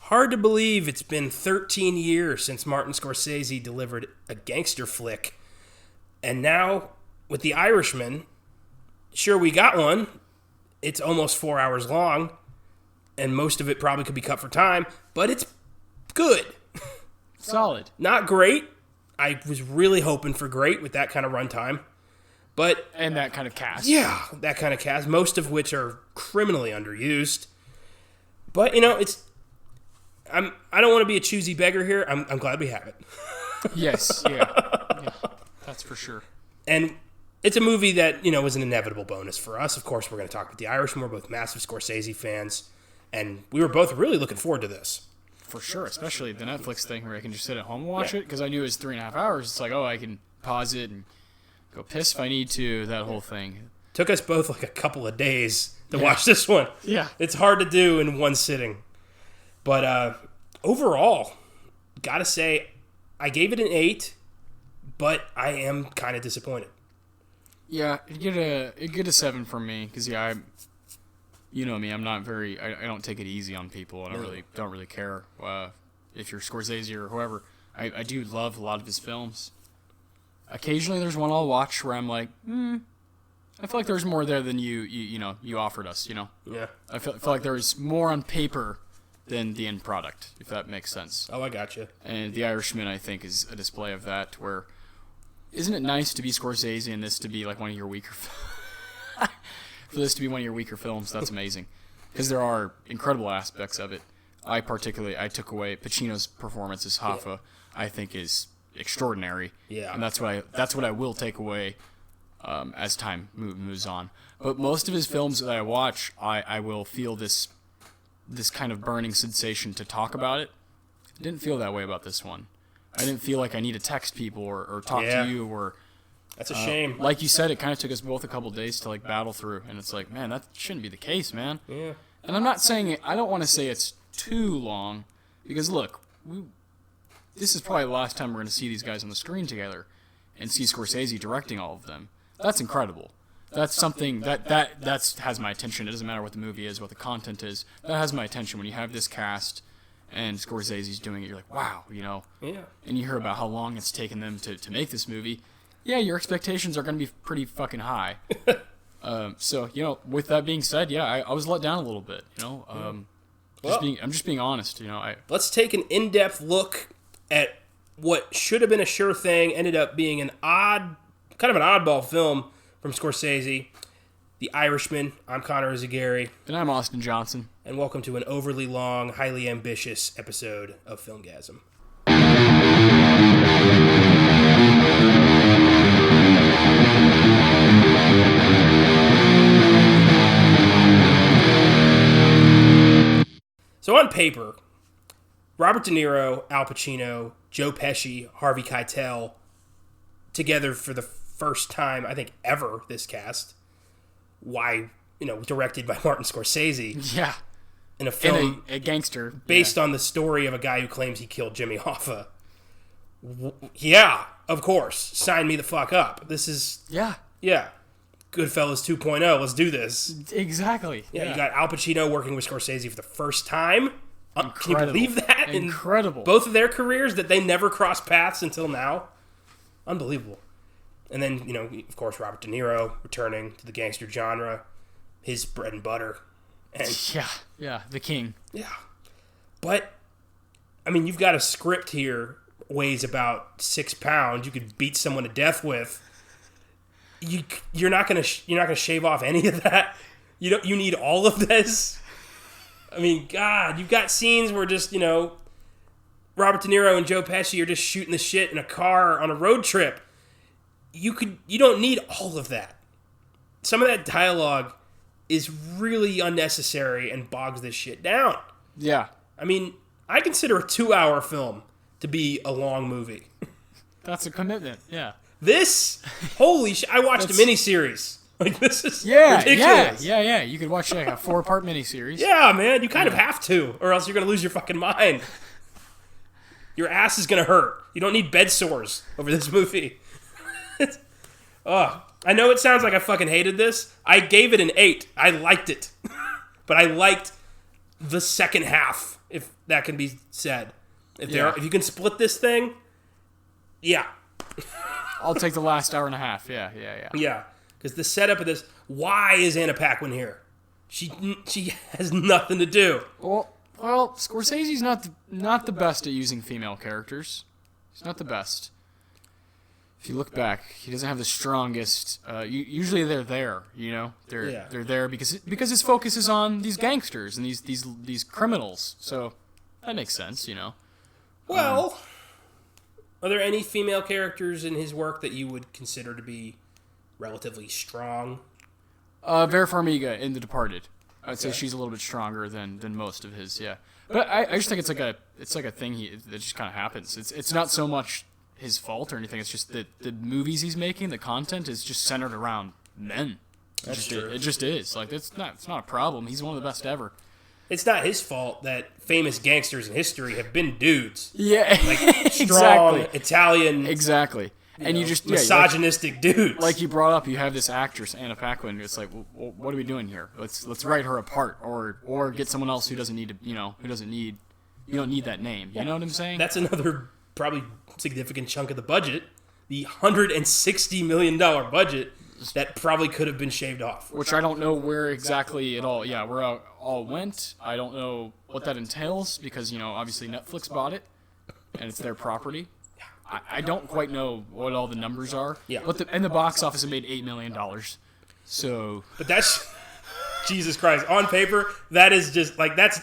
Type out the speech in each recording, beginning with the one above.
hard to believe it's been 13 years since Martin Scorsese delivered a gangster flick. And now, with The Irishman, sure, we got one. It's almost 4 hours long, and most of it probably could be cut for time, but it's good. Solid. Not great. I was really hoping for great with that kind of runtime. And that kind of cast. Yeah, that kind of cast, most of which are criminally underused. But, you know, I don't want to be a choosy beggar here. I'm glad we have it. Yes, yeah. That's for sure. And it's a movie that, you know, was an inevitable bonus for us. Of course, we're going to talk about The Irishman. We're both massive Scorsese fans. And we were both really looking forward to this. For sure, especially the Netflix thing where I can just sit at home and watch it. Because I knew it was 3.5 hours. It's like, I can pause it and go piss if I need to, that whole thing. Took us both like a couple of days to watch this one. Yeah. It's hard to do in one sitting. But overall, gotta say, I gave it an 8, but I am kind of disappointed. Yeah, it'd get a 7 from me, because, you know me, I'm not very, I don't take it easy on people. I don't really care if you're Scorsese or whoever. I do love a lot of his films. Occasionally there's one I'll watch where I'm like, I feel like there's more there than you offered us, you know? Yeah. I feel like there's more on paper than the end product, if that makes sense. Oh, I gotcha. And The Irishman, I think, is a display of that, where isn't it nice to be Scorsese and this to be like one of your weaker for this to be one of your weaker films? That's amazing. Because there are incredible aspects of it. I took away Pacino's performance as Hoffa, I think is extraordinary. Yeah. And that's what I will take away as time moves on. But most of his films that I watch, I will feel this kind of burning sensation to talk about it. I didn't feel that way about this one. I didn't feel like I need to text people or talk to you or... That's a shame. Like you said, it kind of took us both a couple days to like battle through, and it's like, man, that shouldn't be the case, man. Yeah. And I'm not saying it. I don't want to say it's too long, because look, this is probably the last time we're going to see these guys on the screen together, and see Scorsese directing all of them. That's incredible. That's something that has my attention. It doesn't matter what the movie is, what the content is. That has my attention when you have this cast and Scorsese's doing it. You're like, wow, you know. Yeah. And you hear about how long it's taken them to make this movie. Yeah, your expectations are going to be pretty fucking high. So, you know, with that being said, yeah, I was let down a little bit, you know. I'm just being honest, you know. Let's take an in-depth look at what should have been a sure thing, ended up being kind of an oddball film from Scorsese, The Irishman. I'm Connor Eyzaguirre. And I'm Austin Johnson. And welcome to an overly long, highly ambitious episode of Filmgazm. So on paper, Robert De Niro, Al Pacino, Joe Pesci, Harvey Keitel, together for the first time, I think, ever, this cast. Why, you know, directed by Martin Scorsese. Yeah. In a film... a gangster. Based on the story of a guy who claims he killed Jimmy Hoffa. Yeah, of course. Sign me the fuck up. This is... Yeah. Yeah. Goodfellas 2.0. Let's do this. Exactly. Yeah, you got Al Pacino working with Scorsese for the first time. Incredible. Can you believe that? Incredible. In both of their careers, that they never crossed paths until now. Unbelievable. And then, you know, of course, Robert De Niro returning to the gangster genre. His bread and butter. And yeah, the king. Yeah. But, I mean, you've got a script here, weighs about 6 pounds, you could beat someone to death with. You're not gonna shave off any of that. You need all of this. I mean, God, you've got scenes where just, you know, Robert De Niro and Joe Pesci are just shooting the shit in a car on a road trip. You don't need all of that. Some of that dialogue is really unnecessary and bogs this shit down. Yeah. I mean, I consider a 2-hour film to be a long movie. That's a commitment, yeah. This, holy shit, I watched a miniseries. Like, this is ridiculous. Yeah. You could watch like a 4-part miniseries. Yeah, man, you kind of have to, or else you're going to lose your fucking mind. Your ass is going to hurt. You don't need bed sores over this movie. I know it sounds like I fucking hated this. I gave it an 8. I liked it. But I liked the second half if that can be said. If you can split this thing, yeah. I'll take the last hour and a half. Yeah. Yeah, because the setup of this, why is Anna Paquin here? She has nothing to do. Well, Scorsese's not the best at using female characters. He's not the best. If you look back, he doesn't have the strongest. Usually they're there, They're there because his focus is on these gangsters and these criminals. So that makes sense, Well, are there any female characters in his work that you would consider to be relatively strong? Vera Farmiga in The Departed. I'd say she's a little bit stronger than most of his. Yeah, but I just think it's like a thing that just kind of happens. It's not so much his fault or anything. It's just that the movies he's making, the content is just centered around men. That's true. It just is. Like it's not a problem. He's one of the best ever. It's not his fault that famous gangsters in history have been dudes. Yeah, like strong exactly. Italian. Exactly. And you just misogynistic dududes. Like you brought up, you have this actress Anna Paquin. It's like, well, what are we doing here? Let's write her apart, or get someone else who doesn't need to, who doesn't need. You don't need that name. You know what I'm saying? That's another probably significant chunk of the budget, the $160 million budget that probably could have been shaved off. Which I don't know where exactly it all, where it all went. I don't know what that entails because, obviously Netflix bought it and it's their property. I don't quite know what all the numbers are. Yeah. But the box office it made $8 million. So. But that's, Jesus Christ, on paper, that is just, that's,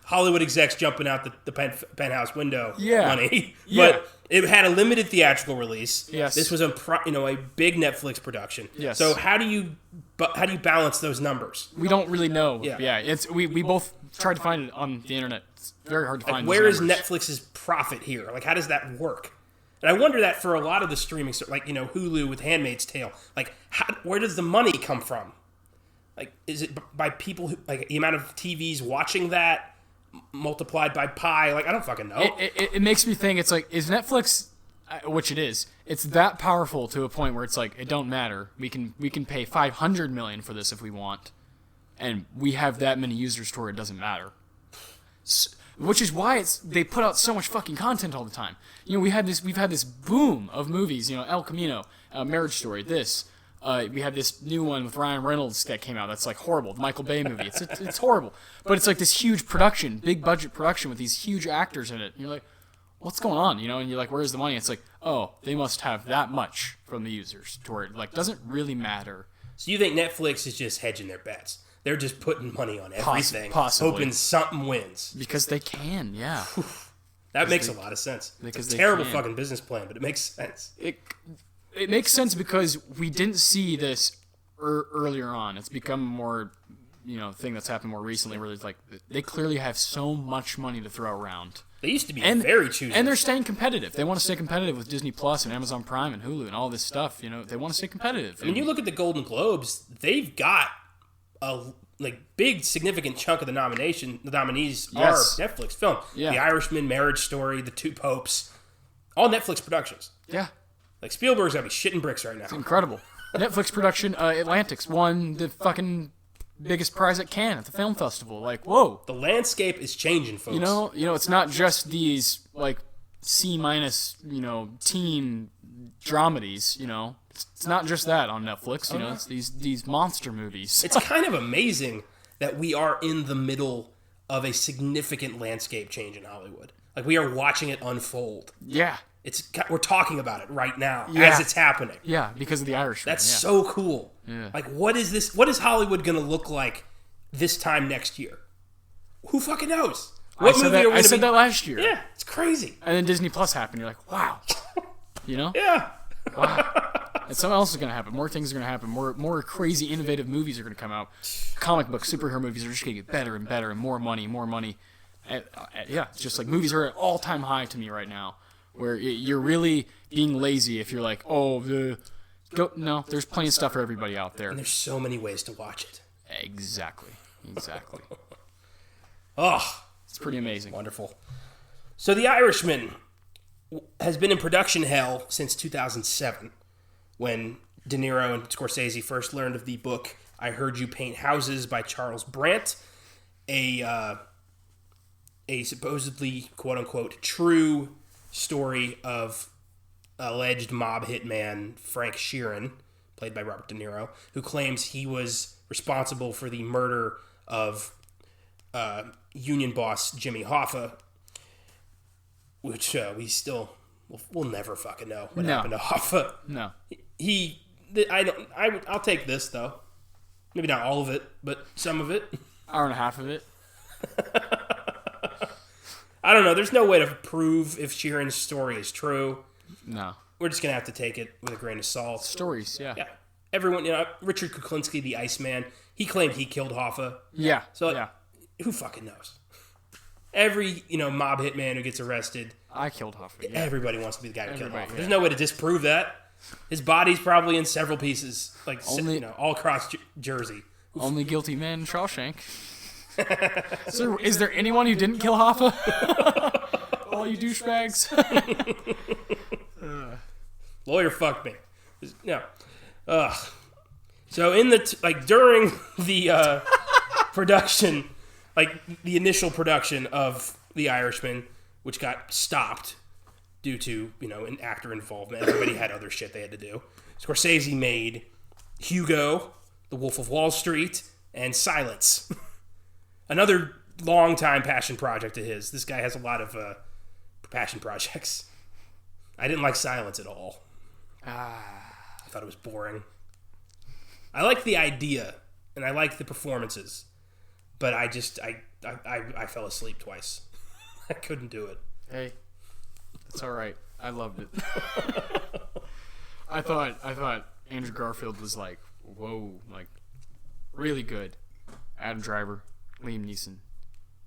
Hollywood execs jumping out the penthouse window money. Yeah. But it had a limited theatrical release. Yes. This was a big Netflix production. Yes. So how do you balance those numbers? We don't really know. Yeah. We both tried to find it on the internet. It's very hard to find. Where is Netflix's profit here? How does that work? And I wonder that for a lot of the streaming, Hulu with Handmaid's Tale. Where does the money come from? Is it by people who the amount of TVs watching that? Multiplied by pi, I don't fucking know. It makes me think it's is Netflix, which it is, it's that powerful to a point where it's it don't matter. We can pay $500 million for this if we want, and we have that many users to where it doesn't matter. Which is why they put out so much fucking content all the time. We've had this boom of movies. El Camino, Marriage Story, this. We have this new one with Ryan Reynolds that came out that's horrible. The Michael Bay movie. It's horrible. But it's this huge production, big budget production with these huge actors in it. And you're like, what's going on? And you're like, where's the money? It's oh, they must have that much from the users to where it doesn't really matter. So you think Netflix is just hedging their bets? They're just putting money on everything, possibly. hoping something wins. Because they can, yeah. That makes a lot of sense. It's a terrible fucking business plan, but it makes sense. It makes sense because we didn't see this earlier on. It's become more, thing that's happened more recently where it's they clearly have so much money to throw around. They used to be very choosy. And they're staying competitive. They want to stay competitive with Disney Plus and Amazon Prime and Hulu and all this stuff. They want to stay competitive. When you look at the Golden Globes, they've got a big significant chunk of the nominees are Netflix film. Yeah. The Irishman, Marriage Story, The Two Popes, all Netflix productions. Yeah. Spielberg's gotta be shitting bricks right now. It's incredible. Netflix production, Atlantic's won the fucking biggest prize at Cannes at the film festival. Whoa. The landscape is changing, folks. It's not just these C-, teen dramedies, It's not just that on Netflix, It's these monster movies. It's kind of amazing that we are in the middle of a significant landscape change in Hollywood. We are watching it unfold. Yeah. We're talking about it right now as it's happening. Yeah, because of the Irishman. That's so cool. Yeah. What is this? What is Hollywood going to look like this time next year? Who fucking knows? I said that last year. Yeah, it's crazy. And then Disney Plus happened. You're like, wow. Yeah. Wow. And something else is going to happen. More things are going to happen. More crazy, innovative movies are going to come out. Comic book superhero movies are just going to get better and better and more money. It's just movies are at all-time high to me right now. Where you're really being lazy if you're no, there's plenty of stuff for everybody out there. And there's so many ways to watch it. Exactly. Oh, it's pretty amazing. Wonderful. So The Irishman has been in production hell since 2007, when De Niro and Scorsese first learned of the book I Heard You Paint Houses by Charles Brandt, a a supposedly quote-unquote true story of alleged mob hitman Frank Sheeran, played by Robert De Niro, who claims he was responsible for the murder of union boss Jimmy Hoffa, which we'll never fucking know what happened to Hoffa. No. I'll take this though. Maybe not all of it, but some of it. Hour and a half of it. I don't know. There's no way to prove if Sheeran's story is true. No. We're just gonna have to take it with a grain of salt. Stories, yeah. Yeah. Everyone, Richard Kuklinski, the Iceman, he claimed he killed Hoffa. Yeah. So yeah. Who fucking knows? Every mob hitman who gets arrested, I killed Hoffa. Yeah. Everybody wants to be the guy who killed Hoffa. Yeah. There's no way to disprove that. His body's probably in several pieces, all across Jersey. Only guilty man in Shawshank. So, is there anyone who didn't kill Hoffa? All you douchebags. Lawyer fucked me. No. So in during the production, the initial production of The Irishman, which got stopped due to an actor involvement, everybody had other shit they had to do. Scorsese made Hugo, The Wolf of Wall Street, and Silence. Another long-time passion project of his. This guy has a lot of passion projects. I didn't like Silence at all. I thought it was boring. I liked the idea, and I liked the performances, but I fell asleep twice. I couldn't do it. Hey, it's all right. I loved it. I thought Andrew Garfield was really good. Adam Driver, Liam Neeson.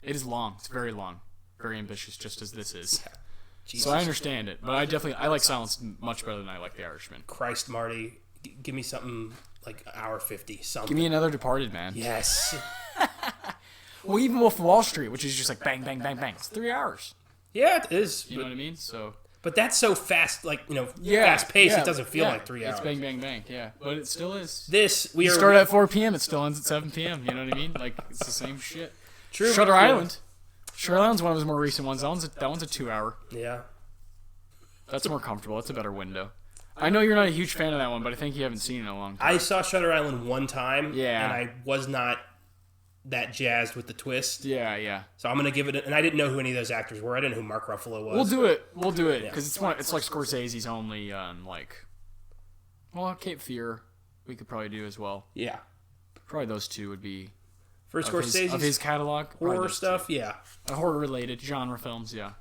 It is long. It's very long. Very ambitious, just as this is. Jesus. So I understand it, but I like Silence much better than I like The Irishman. Christ, Marty, give me something like an hour 50, something. Give me another Departed, man. Yes. Well, even Wolf of Wall Street, which is just bang, bang, bang, bang. It's 3 hours. Yeah, it is. You know what I mean? So. But that's so fast, fast paced. It doesn't feel like 3 hours. It's bang, bang, bang. Yeah, but it still is. We start at 4 p.m. It still ends at 7 p.m. You know what I mean? It's the same shit. True. Shutter Island. Shutter Island's one of his more recent ones. That one's a 2 hour. Yeah. That's more comfortable. That's a better window. I know you're not a huge fan of that one, but I think you haven't seen it in a long time. I saw Shutter Island one time. Yeah. And I was not that jazzed with the twist. Yeah. So I'm gonna give it. And I didn't know who any of those actors were. I didn't know who Mark Ruffalo was. We'll do it because it's like Scorsese's only Cape Fear we could probably do as well. Yeah. Probably those two would be for Scorsese's of his catalog. Horror stuff. Two. Yeah. Horror related genre films. Yeah.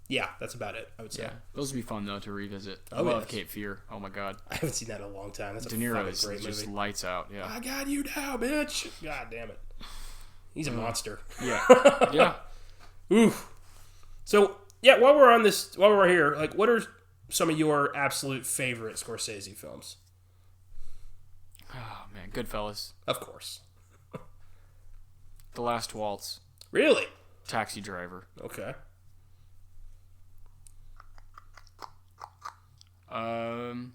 Yeah, that's about it, I would say. Yeah, those would be fun, though, to revisit. I love love Cape Fear. Oh, my God. I haven't seen that in a long time. That's De Niro is great just movie. lights out, yeah. I got you now, bitch. God damn it. He's a monster. Yeah. Yeah. Oof. So, while we're here, what are some of your absolute favorite Scorsese films? Oh, man. Goodfellas. Of course. The Last Waltz. Really? Taxi Driver. Okay. I'm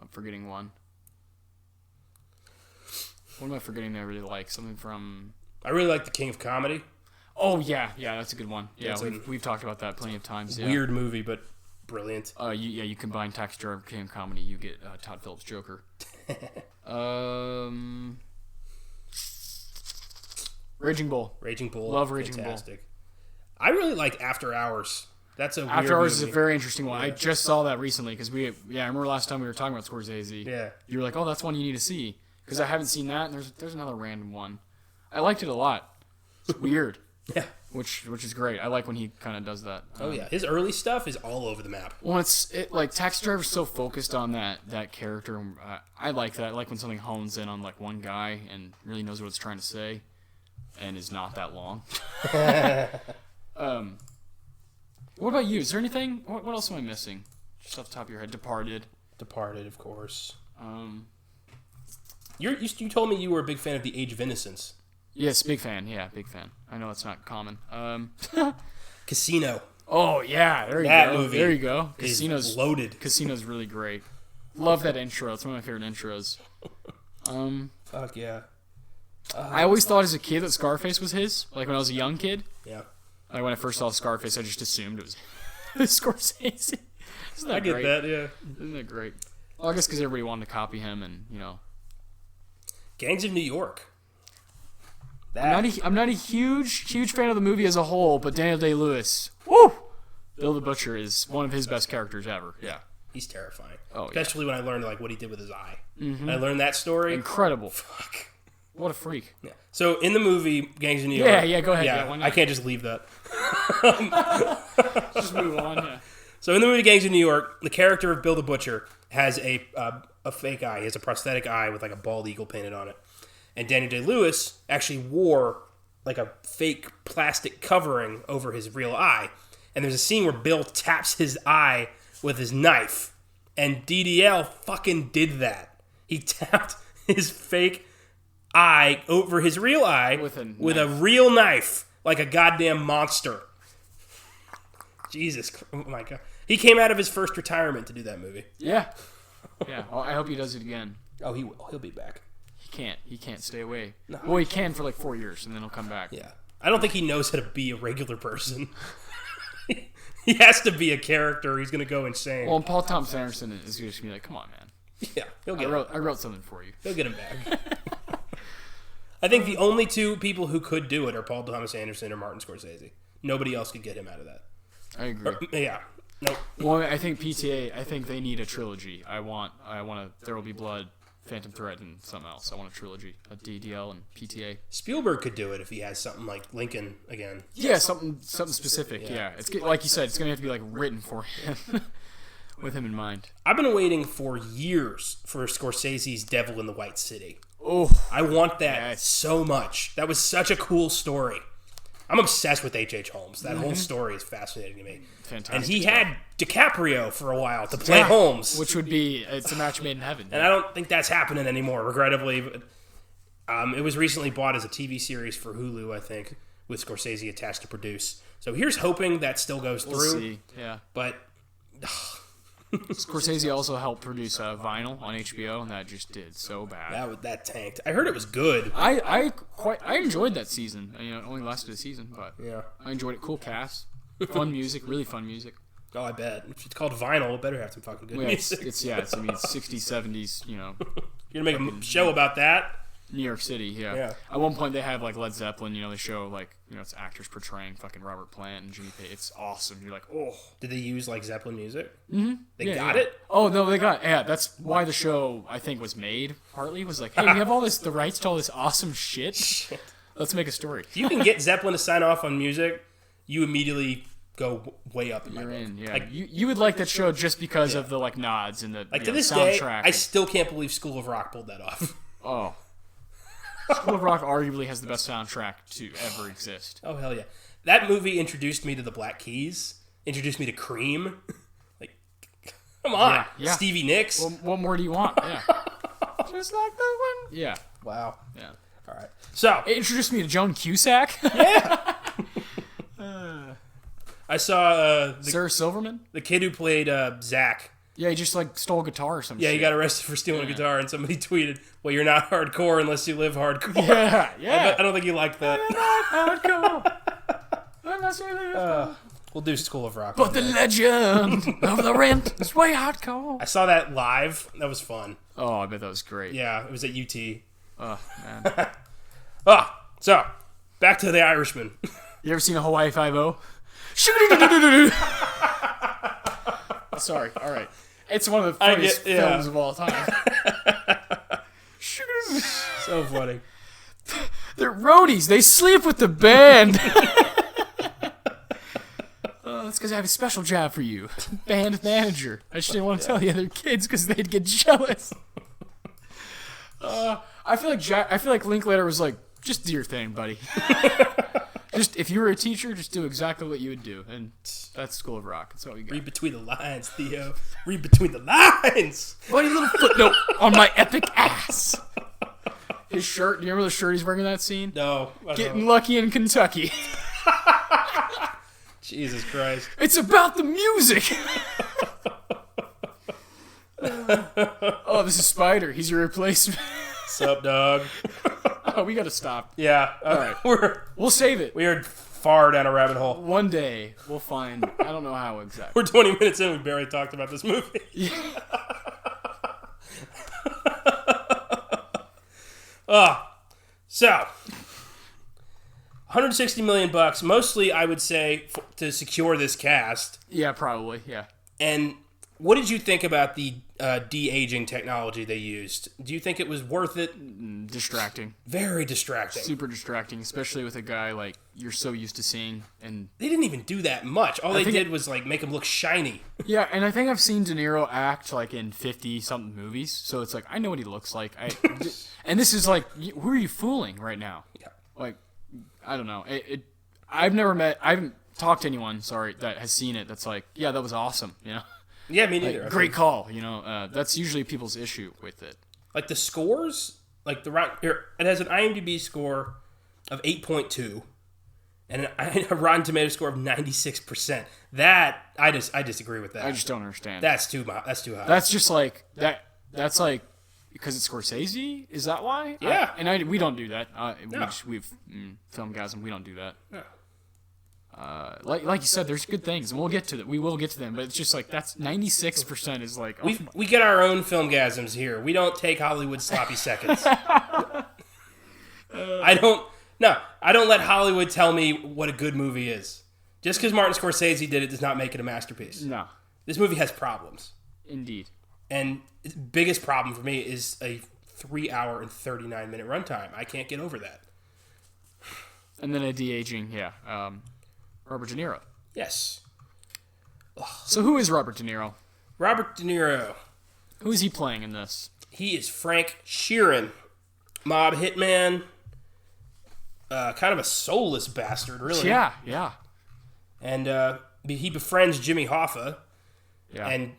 forgetting one. What am I forgetting that I really like? Something from... I really like The King of Comedy. Oh, yeah, that's a good one. Yeah, we've talked about that plenty of times. Yeah. Weird movie, but brilliant. You combine Taxi Driver, King of Comedy, you get Todd Phillips' Joker. Raging Bull. Love Raging fantastic. Bull. I really like After Hours. That's a After Hours movie. is a very interesting one. Yeah. I just saw that recently because I remember last time we were talking about Scorsese. Yeah. You were like, oh, that's one you need to see. Because I haven't seen that, and there's another random one. I liked it a lot. It's weird. Yeah. Which is great. I like when he kind of does that. Oh, yeah. His early stuff is all over the map. Well, Taxi Driver's so focused on that character. I like that. I like when something hones in on one guy and really knows what it's trying to say and is not that long. What about you? Is there anything? What else am I missing? Just off the top of your head. Departed, of course. You told me you were a big fan of The Age of Innocence. Yes, big fan. Yeah, big fan. I know it's not common. Casino. Oh yeah, there you that go. Movie there you go. Casino's loaded. Casino's really great. Love that intro. It's one of my favorite intros. Fuck yeah. I always thought as a kid that Scarface was his. Like when I was a young kid. Yeah. Like when I first saw Scarface, I just assumed it was Scorsese. Isn't that I get great? that, yeah. Isn't that great? Well, I guess because everybody wanted to copy him, and Gangs of New York. I'm not a huge fan of the movie as a whole, but Daniel Day-Lewis, woo, Bill the Butcher is one of his best characters ever. Yeah, he's terrifying. Oh, especially when I learned like what he did with his eye. Mm-hmm. I learned that story. Incredible. Fuck. What a freak. Yeah. So in the movie Gangs of New York. Yeah. Go ahead. Yeah, I can't just leave that. Just move on. Yeah. So in the movie Gangs of New York, the character of Bill the Butcher has a fake eye. He has a prosthetic eye with like a bald eagle painted on it. And Daniel Day-Lewis actually wore like a fake plastic covering over his real eye. And there's a scene where Bill taps his eye with his knife. And DDL fucking did that. He tapped his fake eye over his real eye with a real knife. Like a goddamn monster. Jesus. Oh my God. He came out of his first retirement to do that movie. Yeah. Yeah. Well, I hope he does it again. Oh, he will. He'll be back. He can't stay away. No. Well, he can for like 4 years, and then he'll come back. Yeah. I don't think he knows how to be a regular person. He has to be a character. He's going to go insane. Well, and Paul Thomas Anderson is just going to be like, come on, man. Yeah, he'll get I wrote something for you. He'll get him back. I think the only two people who could do it are Paul Thomas Anderson or Martin Scorsese. Nobody else could get him out of that. I agree. Yeah. Nope. Well, I think PTA, I think they need a trilogy. I want There Will Be Blood, Phantom Thread, and something else. I want a trilogy, a DDL and PTA. Spielberg could do it if he has something like Lincoln again. Yeah, something specific. Yeah, it's like you said, it's gonna have to be like written for him, with him in mind. I've been waiting for years for Scorsese's Devil in the White City. Oh, I want that so much. That was such a cool story. I'm obsessed with H.H. Holmes. That whole story is fascinating to me. Fantastic. And he had DiCaprio for a while to play Holmes. Which would be, it's a match made in heaven. And I don't think that's happening anymore, regrettably. But, it was recently bought as a TV series for Hulu, I think, with Scorsese attached to produce. So here's hoping that still goes through. We'll see, yeah. But Scorsese also helped produce Vinyl on HBO, and that just did so bad. that tanked. I heard it was good. I enjoyed that season. It only lasted a season, but yeah, I enjoyed it. Cool cast, fun music, really fun music. Oh, I bet. If it's called Vinyl, it better have some fucking good music. It's 60s, 70s, You're gonna make a show about that? New York City, yeah. At one point, they have like Led Zeppelin. They show like it's actors portraying fucking Robert Plant and Jimmy Page. It's awesome. You're like, oh. Did they use like Zeppelin music? Mm-hmm. They got it. Oh no, they got That's why the show I think was made. Partly was like, hey, we have all the rights to all this awesome shit. Let's make a story. If you can get Zeppelin to sign off on music, you immediately go way up in my book. In, yeah. Like, you would like that show just because of the like nods and the to this soundtrack. day, I still can't believe School of Rock pulled that off. Oh. School of Rock arguably has the best soundtrack to ever exist. Oh, hell yeah. That movie introduced me to the Black Keys, introduced me to Cream. Like, come on. Yeah. Stevie Nicks. Well, what more do you want? Yeah. Just like the one. Yeah. Wow. Yeah. All right. So. It introduced me to Joan Cusack. Yeah. I saw Sarah Silverman? The kid who played Zach. Yeah, he just like stole a guitar or something. Yeah, he got arrested for stealing a guitar, and somebody tweeted, "Well, you're not hardcore unless you live hardcore." Yeah. I don't think you like that. You're not hardcore unless you live We'll do School of Rock. But the legend of the rent is way hardcore. I saw that live. That was fun. Oh, I bet that was great. Yeah, it was at UT. Oh, man. So, back to The Irishman. You ever seen a Hawaii 5-0? Sorry, all right. It's one of the funniest films of all time. So funny. They're roadies. They sleep with the band. That's because I have a special job for you. Band manager. I just didn't want to tell the other kids because they'd get jealous. I feel like Linklater was like, just do your thing, buddy. Just if you were a teacher, just do exactly what you would do, and that's School of Rock. That's what we got. Read between the lines, Theo. Read between the lines. Funny little footnote on my epic ass. His shirt. Do you remember the shirt he's wearing in that scene? No. Getting lucky in Kentucky. Jesus Christ. It's about the music. Oh, this is Spider. He's your replacement. Sup, dog? we got to stop. Yeah. All right. We'll save it. We are far down a rabbit hole. One day we'll find. I don't know how exactly. We're 20 minutes in. We barely talked about this movie. Yeah. So 160 million bucks, mostly I would say to secure this cast. Yeah, probably. Yeah. And what did you think about the de-aging technology they used? Do you think it was worth it? Distracting. Very distracting. Super distracting, especially with a guy like you're so used to seeing. And they didn't even do that much. All they did was like make him look shiny. Yeah, and I think I've seen De Niro act like in 50-something movies, so it's like I know what he looks like. And this is like, who are you fooling right now? Yeah. Like, I don't know. I haven't talked to anyone, that has seen it. That's like, yeah, that was awesome. You know. Yeah, me neither. Like, great call. You know, that's usually people's issue with it. Like the scores, like it has an IMDb score of 8.2 and a Rotten Tomatoes score of 96%. That I disagree with that. I just don't understand. That's too high. That's just like that. That's like because it's Scorsese. Is that why? Yeah. We don't do that. No. We've Filmgazm. We don't do that. Yeah. Like you said, there's good things, and we'll get to that. We will get to them, but it's just like that's 96% is like we get our own Filmgasms here. We don't take Hollywood sloppy seconds. I don't let Hollywood tell me what a good movie is. Just because Martin Scorsese did it does not make it a masterpiece. No, this movie has problems. Indeed, and the biggest problem for me is a 3-hour and 39-minute runtime. I can't get over that. And then a de-aging, Robert De Niro. Yes. So who is Robert De Niro? Robert De Niro. Who is he playing in this? He is Frank Sheeran, mob hitman, kind of a soulless bastard, really. Yeah. And he befriends Jimmy Hoffa, yeah, and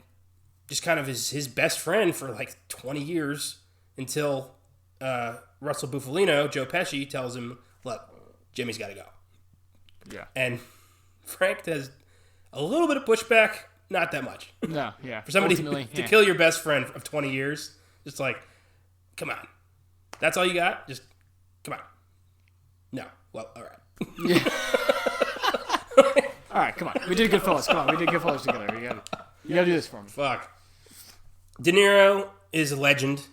just kind of is his best friend for like 20 years until Russell Bufalino, Joe Pesci, tells him, look, Jimmy's got to go. Yeah. And Frank has a little bit of pushback, not that much. No, yeah. For somebody to kill your best friend of 20 years, just like, come on. That's all you got? Just, come on. No. Well, all right. Yeah. All right, come on. We did Goodfellas. Come on, we did Goodfellas together. You gotta do this for me. Fuck. De Niro is a legend.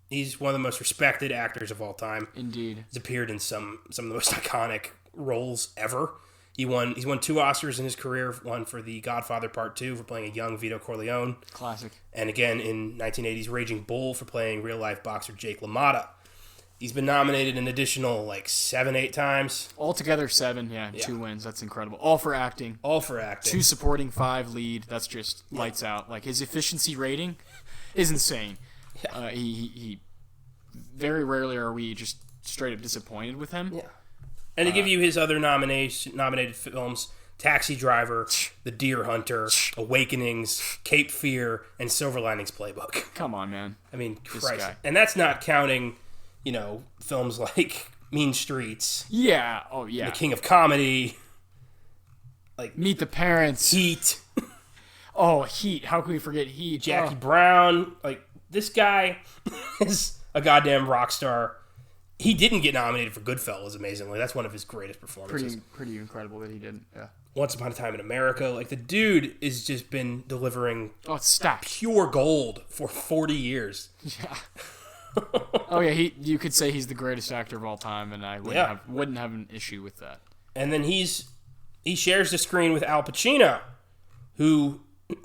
He's one of the most respected actors of all time. Indeed. He's appeared in some of the most iconic roles ever. He's won 2 Oscars in his career. One for The Godfather Part 2 for playing a young Vito Corleone. Classic. And again in 1980's Raging Bull for playing real-life boxer Jake LaMotta. He's been nominated an additional 7-8 times. Altogether 7, yeah. 2 wins. That's incredible. All for acting. 2 supporting, 5 lead. That's just lights out. Like his efficiency rating is insane. Yeah. He very rarely are we just straight up disappointed with him. Yeah. And to give you his other nominated films, Taxi Driver, The Deer Hunter, Awakenings, Cape Fear, and Silver Linings Playbook. Come on, man. I mean, Christ. And that's not counting, films like Mean Streets. Yeah. Oh, yeah. The King of Comedy. Like Meet the Parents. Heat. Oh, Heat. How can we forget Heat? Jackie Brown. Like, this guy is a goddamn rock star. He didn't get nominated for Goodfellas, amazingly. That's one of his greatest performances. Pretty incredible that he didn't, yeah. Once Upon a Time in America. Like, the dude has just been delivering it's stacked. Pure gold for 40 years. Yeah. Oh, yeah, you could say he's the greatest actor of all time, and I wouldn't have an issue with that. And then he shares the screen with Al Pacino, who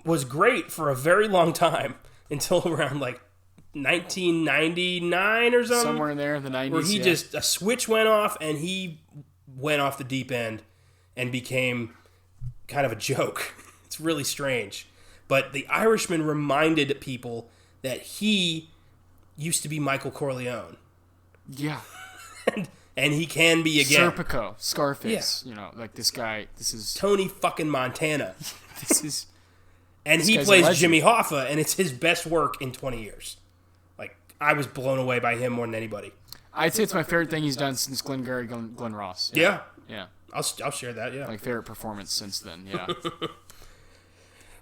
was great for a very long time, until around, 1999 or something. Somewhere in there in the 90s. Where a switch went off and he went off the deep end and became kind of a joke. It's really strange. But The Irishman reminded people that he used to be Michael Corleone. Yeah. and he can be again. Serpico, Scarface. Yeah. This guy, this is... Tony fucking Montana. This is... And he plays Jimmy Hoffa, and it's his best work in 20 years. I was blown away by him more than anybody. I'd say it's my favorite thing he's done since Glengarry Glen Ross. Yeah. Yeah. I'll share that, yeah. Favorite performance since then, yeah.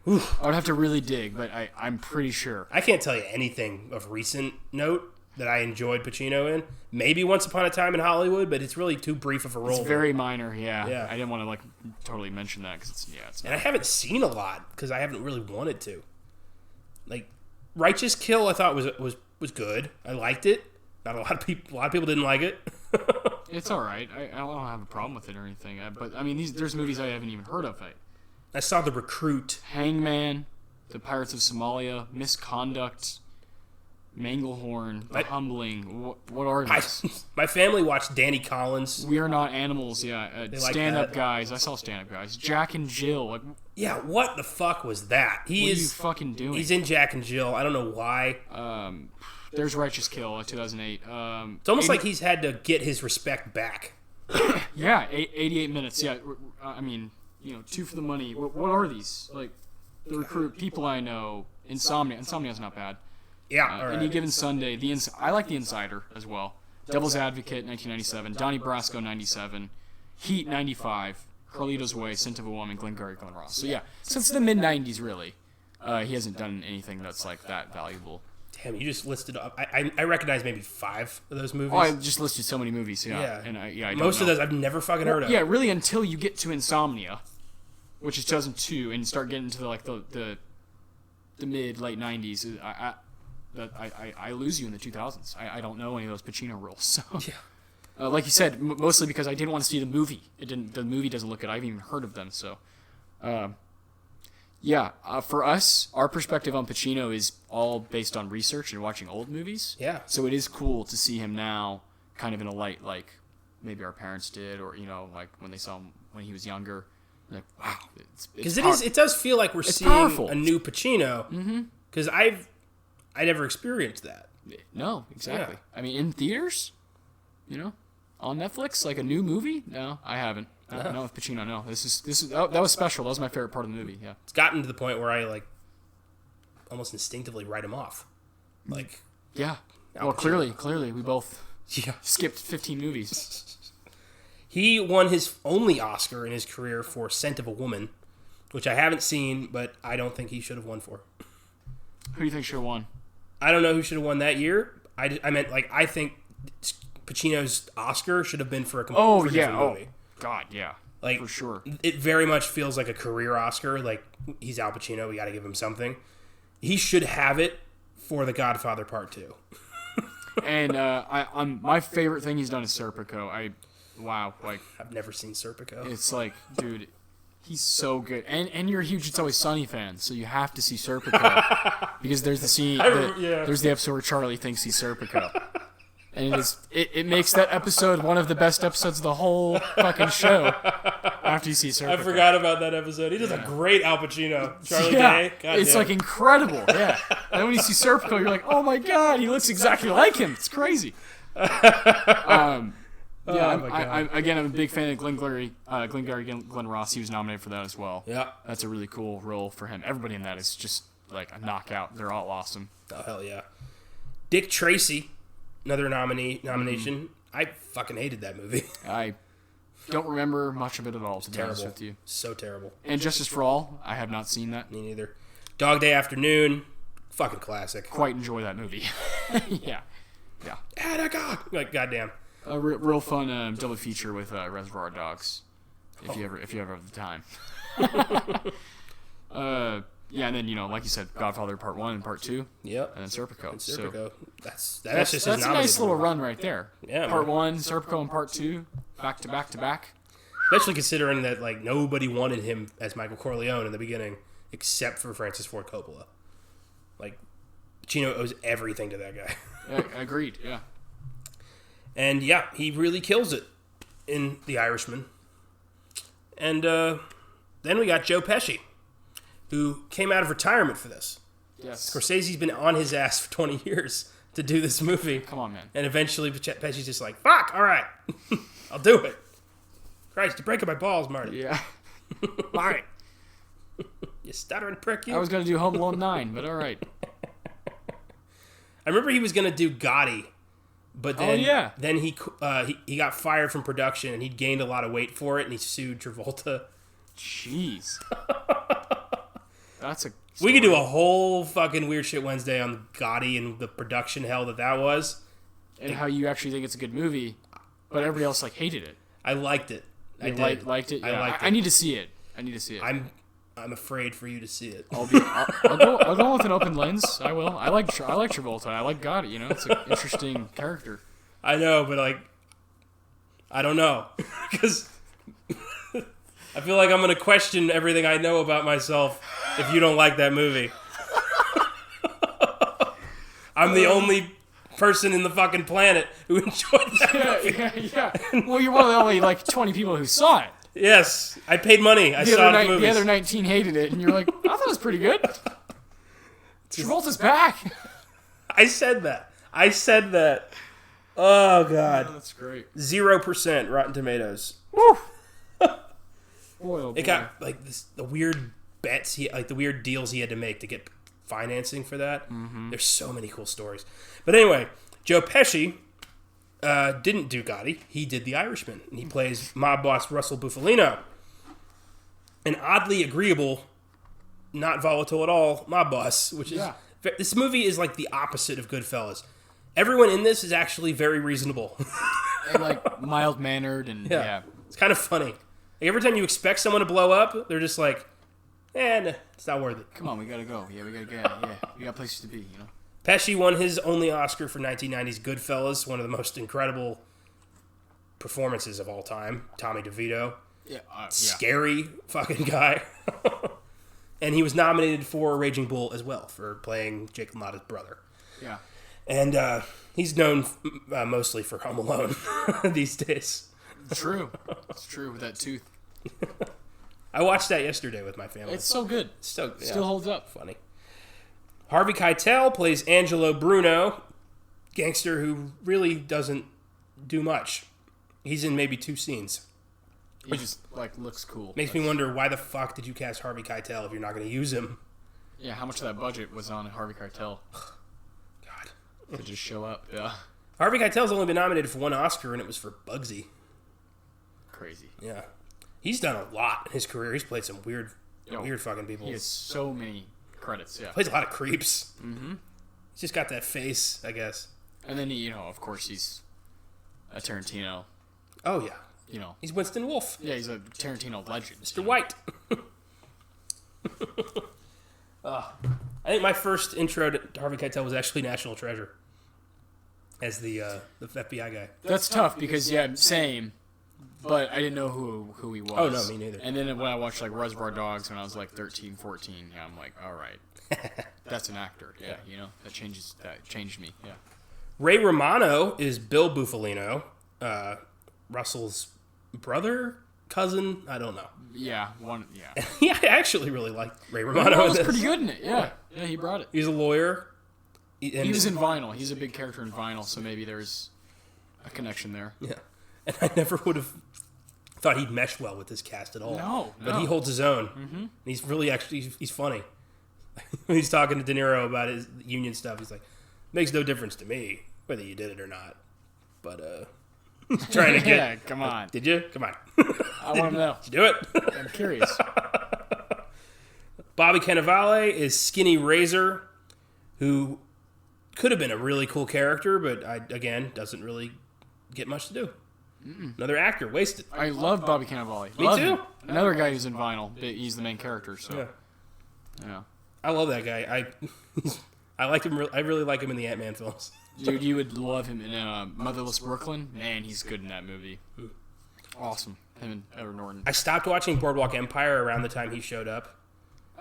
I would have to really dig, but I'm pretty sure. I can't tell you anything of recent note. that I enjoyed Pacino in. Maybe Once Upon a Time in Hollywood, but it's really too brief of a role. It's very minor, yeah. Yeah. I didn't want to totally mention that because it's and I haven't seen a lot because I haven't really wanted to. Like Righteous Kill, I thought was good. I liked it. Not a lot of people didn't like it. It's all right. I don't have a problem with it or anything. But I mean, there's movies I haven't even heard of. I saw The Recruit, Hangman, The Pirates of Somalia, Misconduct, Manglehorn, The Humbling. What are these? My family watched Danny Collins. We Are Not Animals. Yeah, Stand Up Guys. I saw Stand Up Guys. Jack and Jill. Yeah, what the fuck was that? What are you fucking doing? He's in Jack and Jill. I don't know why. There's Righteous Kill, 2008. It's almost like he's had to get his respect back. Yeah, 88 minutes. Yeah, I mean, two for the money. What are these? Like, The Recruit, People I Know, Insomnia. Insomnia's not bad. Yeah, Any Given Sunday. I like The Insider as well. Devil's Advocate, 1997. Donnie Brasco, 97. Heat, 95. Carlito's Way, Scent of a Woman, Glengarry Glen Ross. So yeah, since the mid-90s, really, he hasn't done anything that's like that valuable. Damn, you just listed up. I recognize maybe 5 of those movies. Oh, I just listed so many movies. Yeah. And I don't most know. of those I've never fucking heard of. Yeah, really, until you get to Insomnia, which is 2002, and start getting to the mid-late 90s. I lose you in the 2000s. I don't know any of those Pacino roles. So, yeah. Like you said, mostly because I didn't want to see the movie. The movie doesn't look good. I haven't even heard of them. So, for us, our perspective on Pacino is all based on research and watching old movies. Yeah. So it is cool to see him now, kind of in a light like maybe our parents did, or like when they saw him when he was younger. Like, wow, because it does feel like we're seeing powerful. A new Pacino. Because I never experienced that. No, exactly. Yeah. I mean, in theaters, on Netflix, like a new movie. No, I haven't. Not with Pacino. No, that was special. That was my favorite part of the movie. Yeah, it's gotten to the point where I almost instinctively write him off. Like, yeah. Well, clearly, we both skipped 15 movies. He won his only Oscar in his career for Scent of a Woman, which I haven't seen, but I don't think he should have won for. Who do you think should have won? I don't know who should have won that year. I meant, I think Pacino's Oscar should have been for a completely different movie. God, yeah. For sure. It very much feels like a career Oscar. Like, he's Al Pacino, we got to give him something. He should have it for The Godfather Part 2. And my favorite thing he's done is Serpico. I've never seen Serpico. It's like, dude, he's so good. And you're a huge It's Always Sunny fan, so you have to see Serpico. Because there's the scene, there's the episode where Charlie thinks he's Serpico. And it makes that episode one of the best episodes of the whole fucking show after you see Serpico. I forgot about that episode. He does a great Al Pacino. Charlie Day. It's like incredible. Yeah. And then when you see Serpico, you're like, oh my God, he looks exactly like him. It's crazy. I'm a big fan of Glengarry Glen Ross. He was nominated for that as well. Yeah. That's a really cool role for him. Everybody in that is just like a knockout. They're all awesome. Oh, hell yeah. Dick Tracy, another nomination. I fucking hated that movie. I don't remember much of it at all, to be honest with you. So terrible. And Justice for All, I have not seen that. Me neither. Dog Day Afternoon, fucking classic. Quite enjoy that movie. Yeah. Like, goddamn. A real fun double feature with Reservoir Dogs, if you ever have the time. And then like you said, Godfather Part 1 and Part 2. Yep. And then Serpico. So that's just a nice little run right there. Yeah. Part 1, Serpico, and Part 2, back to back to back. Especially considering that nobody wanted him as Michael Corleone in the beginning, except for Francis Ford Coppola. Pacino owes everything to that guy. Yeah, agreed. Yeah. And yeah, he really kills it in The Irishman. And then we got Joe Pesci, who came out of retirement for this. Yes. Scorsese's been on his ass for 20 years to do this movie. Come on, man. And eventually Pesci's just like, fuck, all right, I'll do it. Christ, you're breaking my balls, Marty. Yeah. All right. You stuttering prick, you. I was going to do Home Alone 9, but all right. I remember he was going to do Gotti, but then, then he got fired from production, and he'd gained a lot of weight for it, and he sued Travolta. Jeez. That's a story. We could do a whole fucking Weird Shit Wednesday on Gotti and the production hell that was. and how you actually think it's a good movie, but everybody else like hated it. I liked it. I liked it. Yeah. I liked it. I need to see it. I'm afraid for you to see it. I'll go with an open lens. I will. I like Travolta. I like Gotti. It's an interesting character. I know, but like, I don't know, because I feel like I'm going to question everything I know about myself if you don't like that movie. I'm the only person in the fucking planet who enjoyed that movie. Yeah. Well, you're one of the only like 20 people who saw it. Yes, I paid money. I saw the movies. The other 19 hated it, and you're like, I thought it was pretty good. Travolta's back. I said that. Oh, God. Oh, that's great. 0% Rotten Tomatoes. Woo. Boy. It got like the weird bets the weird deals he had to make to get financing for that. Mm-hmm. There's so many cool stories. But anyway, Joe Pesci didn't do Gotti. He did The Irishman, and he plays mob boss Russell Bufalino, an oddly agreeable, not volatile at all mob boss. Which is this movie is like the opposite of Goodfellas. Everyone in this is actually very reasonable and like mild mannered, and yeah, it's kind of funny. Like, every time you expect someone to blow up, they're just like, nah, it's not worth it. Come on, we gotta go. Yeah, we gotta get. Yeah, we got places to be. Pesci won his only Oscar for 1990's Goodfellas, one of the most incredible performances of all time. Tommy DeVito. Scary fucking guy. And he was nominated for Raging Bull as well for playing Jake LaMotta's brother. Yeah. And he's known mostly for Home Alone these days. True. It's true with that tooth. I watched that yesterday with my family. It's so good. Still holds up. Funny. Harvey Keitel plays Angelo Bruno, gangster who really doesn't do much. He's in maybe 2 scenes. He just looks cool. Makes me wonder, why the fuck did you cast Harvey Keitel if you're not going to use him? Yeah, how much of that budget was on Harvey Keitel? God. To just show up, yeah. Harvey Keitel's only been nominated for 1 Oscar, and it was for Bugsy. Crazy. Yeah. He's done a lot in his career. He's played some weird fucking people. He has so many credits, yeah. Plays a lot of creeps. Mm-hmm. He's just got that face, I guess. And then, of course, he's a Tarantino. Oh, yeah. He's Winston Wolfe. Yeah, he's a Tarantino legend. Mr. White. I think my first intro to Harvey Keitel was actually National Treasure as the FBI guy. That's tough because, same. But I didn't know who he was. Oh, no, me neither. And then when I watched Reservoir Dogs when I was 13, 14, I'm like, all right. That's an actor. Yeah, that changed me. Yeah. Ray Romano is Bill Bufalino, Russell's brother, cousin, I don't know. Yeah, Yeah, I actually really liked Ray Romano. He was pretty good in it, yeah. Yeah, he brought it. He's a lawyer. He was in Vinyl. He's a big character in Vinyl, so maybe there's a connection there. Yeah. And I never would have thought he'd mesh well with this cast at all. No. But he holds his own. Mm-hmm. He's really he's funny. When he's talking to De Niro about his union stuff, he's like, makes no difference to me whether you did it or not. But, trying to get... Yeah, come on. Did you? Come on. I want to know. Did you do it? I'm curious. Bobby Cannavale is Skinny Razor, who could have been a really cool character, but, doesn't really get much to do. Mm-mm. Another actor, wasted. I love Bobby Cannavale. Me too. Another guy who's in Vinyl. He's the main character, so... Yeah. I love that guy. I like him. I really like him in the Ant-Man films. Dude, you would love him in Motherless Brooklyn. Man, he's good in that movie. Awesome. Him and Edward Norton. I stopped watching Boardwalk Empire around the time he showed up.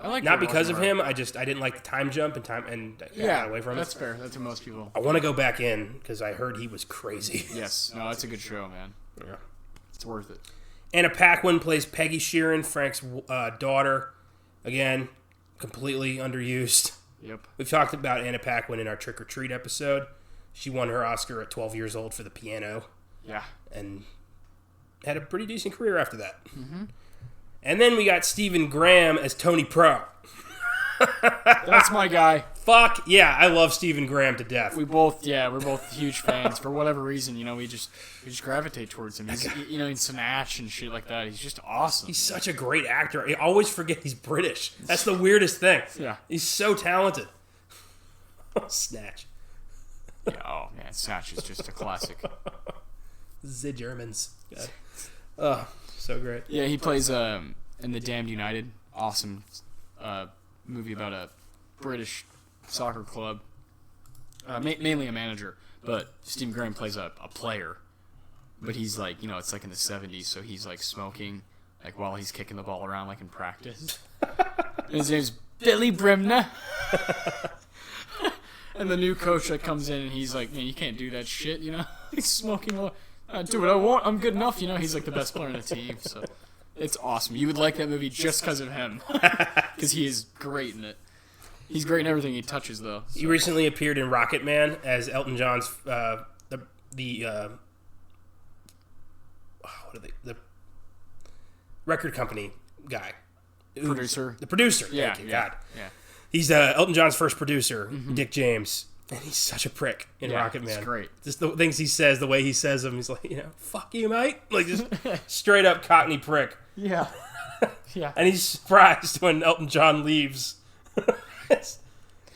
I like not because of him. I didn't like the time jump and got away from it. That's fair. That's what most people. I want to go back in because I heard he was crazy. Yes. No, it's a good show, man. Yeah. It's worth it. Anna Paquin plays Peggy Sheeran, Frank's daughter. Again, completely underused. Yep. We've talked about Anna Paquin in our Trick or Treat episode. She won her Oscar at 12 years old for The Piano. Yeah. And had a pretty decent career after that. Mm-hmm. And then we got Stephen Graham as Tony Pro. That's my guy. Fuck yeah, I love Stephen Graham to death. We're both huge fans. For whatever reason, we just gravitate towards him. He's in Snatch and shit like that. He's just awesome. He's such a great actor. I always forget he's British. That's the weirdest thing. Yeah. He's so talented. Snatch. Yeah, oh man, Satch is just a classic. The Germans. God. Oh, so great. Yeah, he plays in The Damned United. Awesome movie about a British soccer club. Mainly a manager, but Stephen Graham plays a player. But he's like, it's like in the 70s, so he's like smoking like while he's kicking the ball around like in practice. And his name's Billy Bremner. And the new coach that comes in and he's like, man, you can't do that shit, He's smoking. I do what I want. I'm good enough, He's like the best player on the team, so it's awesome. You would like that movie just because of him, because he is great in it. He's great in everything he touches, though. So. He recently appeared in Rocket Man as Elton John's the record company guy, Producer. The producer. Yeah, Thank you, yeah, God. yeah. He's Elton John's first producer, Dick James, and he's such a prick in Rocket Man. It's great. Just the things he says, the way he says them, he's like, fuck you, mate, like just straight up Cockney prick. Yeah, yeah. And he's surprised when Elton John leaves. It's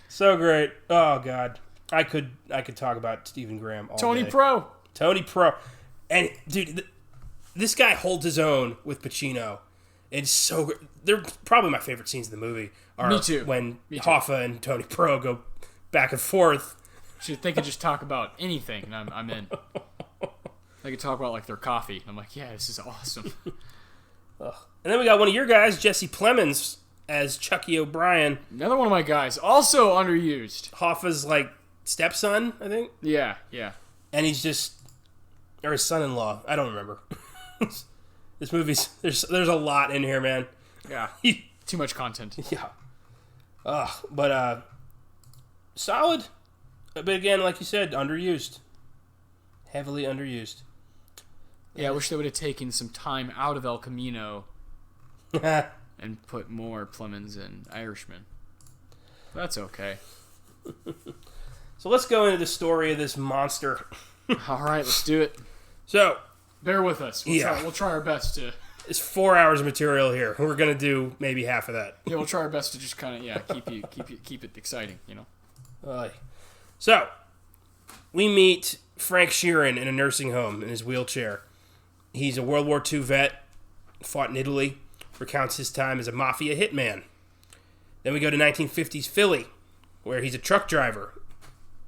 so great. Oh God, I could talk about Stephen Graham all Tony day. Pro, and dude, this guy holds his own with Pacino. It's so great. They're probably my favorite scenes in the movie. Me too. When Hoffa and Tony Pro go back and forth. They could just talk about anything, and I'm in. They could talk about like their coffee. I'm like, yeah, this is awesome. And then we got one of your guys, Jesse Plemons, as Chucky O'Brien. Another one of my guys, also underused. Hoffa's like stepson, I think. Yeah. And he's just, or his son-in-law. I don't remember. This movie's there's a lot in here, man. Yeah. Too much content. Yeah. But solid. But again, like you said, underused. Heavily underused. Yeah, I wish they would have taken some time out of El Camino and put more Plemons in Irishman. That's okay. So let's go into the story of this monster. All right, let's do it. So, bear with us. We'll try our best to. It's 4 hours of material here. We're gonna do maybe half of that. Yeah, we'll try our best to just kind of keep it exciting, So, we meet Frank Sheeran in a nursing home in his wheelchair. He's a World War II vet, fought in Italy, recounts his time as a mafia hitman. Then we go to 1950s Philly, where he's a truck driver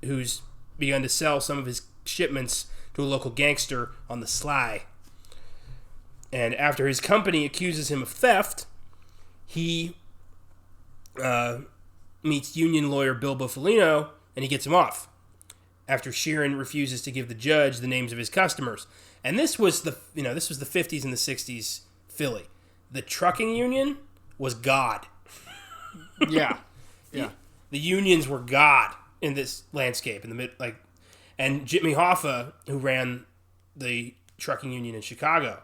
who's begun to sell some of his shipments to a local gangster on the sly. And after his company accuses him of theft, he meets union lawyer Bill Buffalino, and he gets him off. After Sheeran refuses to give the judge the names of his customers. And this was the 50s and the 60s Philly. The trucking union was God. Yeah. The unions were God in this landscape and Jimmy Hoffa, who ran the trucking union in Chicago,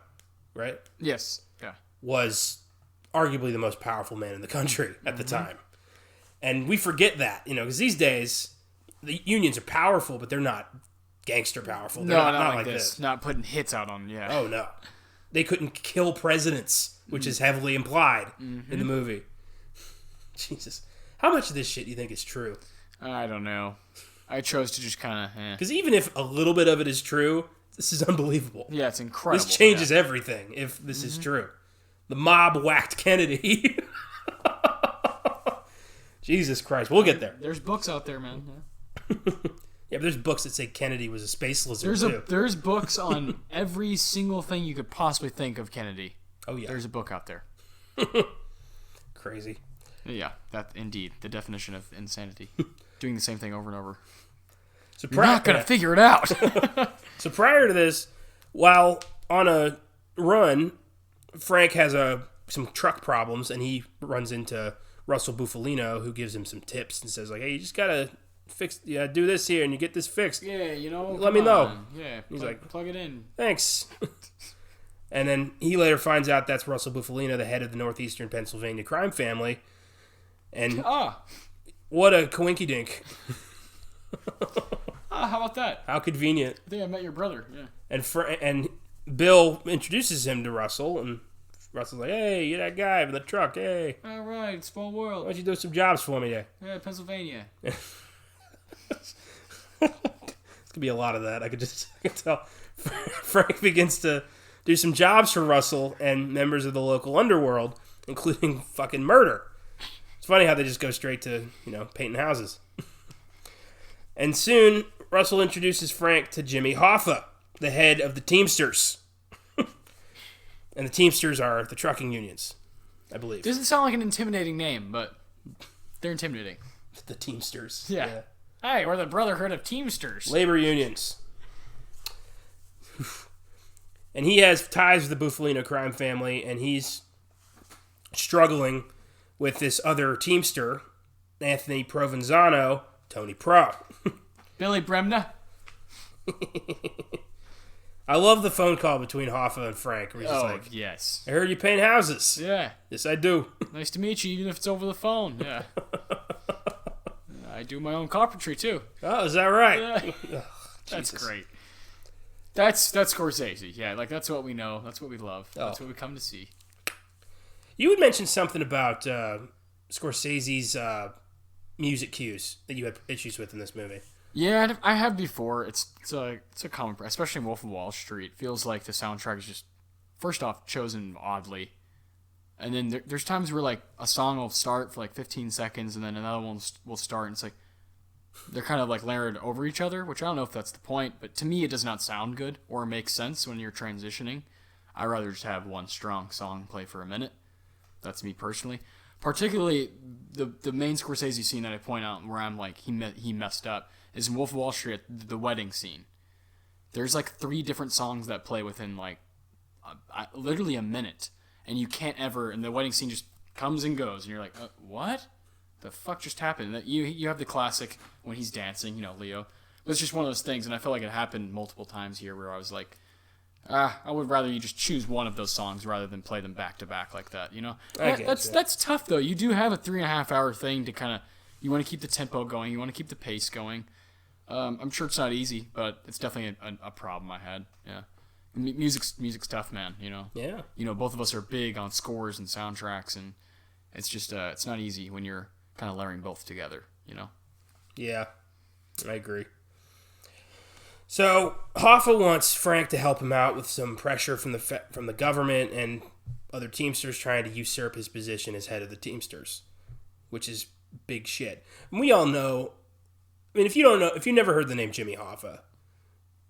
right? Yes. Yeah. Was arguably the most powerful man in the country at the time. And we forget that, because these days the unions are powerful, but they're not gangster powerful. They're not like this. Not putting hits out on, yeah. Oh, no. They couldn't kill presidents, which is heavily implied in the movie. Jesus. How much of this shit do you think is true? I don't know. I chose to just kind of, Because even if a little bit of it is true, this is unbelievable. Yeah, it's incredible. This changes everything if this is true. The mob whacked Kennedy. Jesus Christ. We'll get there. There's books out there, man. Yeah, but there's books that say Kennedy was a space lizard, too. There's books on every single thing you could possibly think of Kennedy. Oh, yeah. There's a book out there. Crazy. Yeah, that indeed. The definition of insanity. Doing the same thing over and over. So You're not going to figure it out. So prior to this, while on a run, Frank has some truck problems, and he runs into Russell Bufalino, who gives him some tips and says, like, hey, you just got to do this here, and you get this fixed. Yeah, Let me know. Yeah, he's like, plug it in. Thanks. And then he later finds out that's Russell Bufalino, the head of the Northeastern Pennsylvania crime family. And what a coinkydink. How about that? How convenient. I think I met your brother, yeah. And Bill introduces him to Russell, and Russell's like, hey, you're that guy with the truck, hey. All right, small world. Why don't you do some jobs for me there? Yeah, Pennsylvania. It's gonna be a lot of that. I could tell. Frank begins to do some jobs for Russell and members of the local underworld, including fucking murder. It's funny how they just go straight to, painting houses. And soon, Russell introduces Frank to Jimmy Hoffa, the head of the Teamsters. And the Teamsters are the trucking unions, I believe. Doesn't sound like an intimidating name, but they're intimidating. The Teamsters. Yeah. Hey, we're the Brotherhood of Teamsters. Labor unions. And he has ties with the Bufalino crime family, and he's struggling with this other Teamster, Anthony Provenzano, Tony Pro. Billy Bremner. I love the phone call between Hoffa and Frank. Where he's just like, yes. I heard you paint houses. Yeah. Yes, I do. Nice to meet you, even if it's over the phone. Yeah. I do my own carpentry, too. Oh, is that right? Yeah. Ugh, that's great. That's Scorsese. Yeah, like, that's what we know. That's what we love. That's what we come to see. You had mentioned something about Scorsese's music cues that you had issues with in this movie. Yeah, I have before. It's a common, especially in Wolf of Wall Street. Feels like the soundtrack is just, first off, chosen oddly, and then there's times where like a song will start for like 15 seconds, and then another one will start, and it's like they're kind of like layered over each other, which I don't know if that's the point, but to me it does not sound good or make sense when you're transitioning. I'd rather just have one strong song play for a minute. That's me personally. Particularly the main Scorsese scene that I point out where I'm like he messed up is in Wolf of Wall Street, the wedding scene. There's like 3 different songs that play within like literally a minute, and you can't ever. And the wedding scene just comes and goes, and you're like, what? The fuck just happened? That you have the classic when he's dancing, Leo. But it's just one of those things, and I feel like it happened multiple times here where I was like, I would rather you just choose one of those songs rather than play them back to back like that, That's tough though. You do have a 3.5 hour thing to kind of, you want to keep the tempo going, you want to keep the pace going. I'm sure it's not easy, but it's definitely a problem I had. Yeah, music's tough, man. Yeah. Both of us are big on scores and soundtracks, and it's just it's not easy when you're kind of layering both together. Yeah, I agree. So Hoffa wants Frank to help him out with some pressure from the government and other Teamsters trying to usurp his position as head of the Teamsters, which is big shit. And we all know. I mean, if you never heard the name Jimmy Hoffa,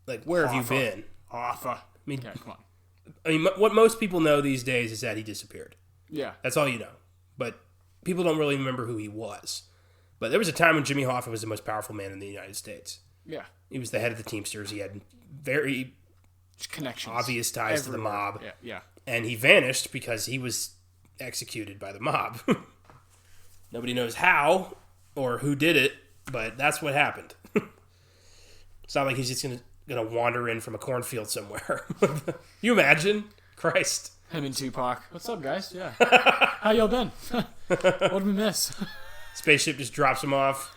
like where have you been? Hoffa. Yeah, come on. I mean, what most people know these days is that he disappeared. Yeah, that's all you know. But people don't really remember who he was. But there was a time when Jimmy Hoffa was the most powerful man in the United States. Yeah. He was the head of the Teamsters. He had very connections, obvious ties everywhere to the mob. Yeah. And he vanished because he was executed by the mob. Nobody knows how or who did it, but that's what happened. It's not like he's just gonna wander in from a cornfield somewhere. You imagine? Christ. Him and Tupac. What's up, guys? Yeah. How y'all been? What did we miss? Spaceship just drops him off.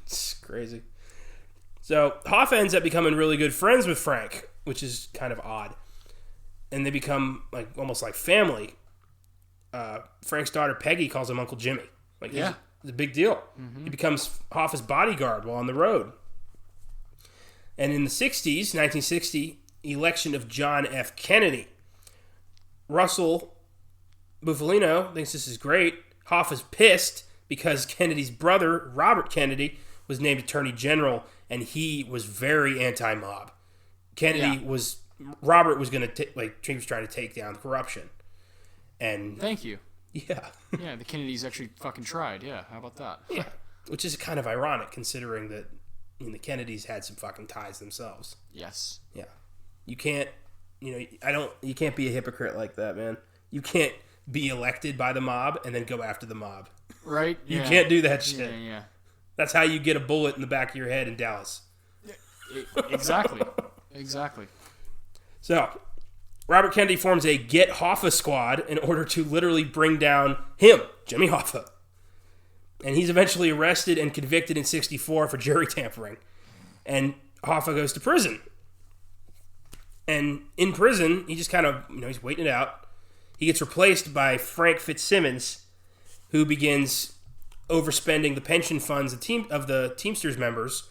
It's crazy. So Hoffa ends up becoming really good friends with Frank, which is kind of odd. And they become like almost like family. Frank's daughter Peggy calls him Uncle Jimmy. Like, yeah, it's a big deal. Mm-hmm. He becomes Hoffa's bodyguard while on the road. And in the 60s, 1960, election of John F. Kennedy. Russell Bufalino thinks this is great. Hoffa's pissed because Kennedy's brother, Robert Kennedy, was named Attorney General, and he was very anti-mob. Robert was going to, he was trying to take down corruption. And thank you. Yeah. Yeah, the Kennedys actually fucking tried. Yeah, how about that? Yeah, which is kind of ironic considering that the Kennedys had some fucking ties themselves. Yes. Yeah. You can't, you can't be a hypocrite like that, man. You can't be elected by the mob and then go after the mob. Right? You can't do that shit. Yeah. That's how you get a bullet in the back of your head in Dallas. Exactly. Exactly. So, Robert Kennedy forms a Get Hoffa squad in order to literally bring down him, Jimmy Hoffa. And he's eventually arrested and convicted in 1964 for jury tampering. And Hoffa goes to prison. And in prison, he just kind of, he's waiting it out. He gets replaced by Frank Fitzsimmons, who begins overspending the pension funds of the Teamsters members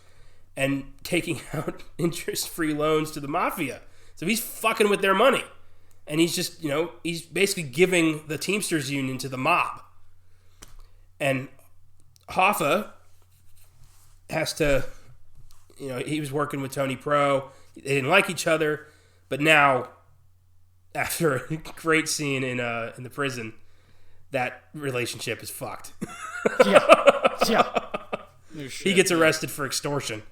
and taking out interest-free loans to the mafia. So he's fucking with their money. And he's just, he's basically giving the Teamsters union to the mob. And Hoffa has to, he was working with Tony Pro. They didn't like each other. But now, after a great scene in the prison, that relationship is fucked. Yeah. No shit. He gets arrested for extortion.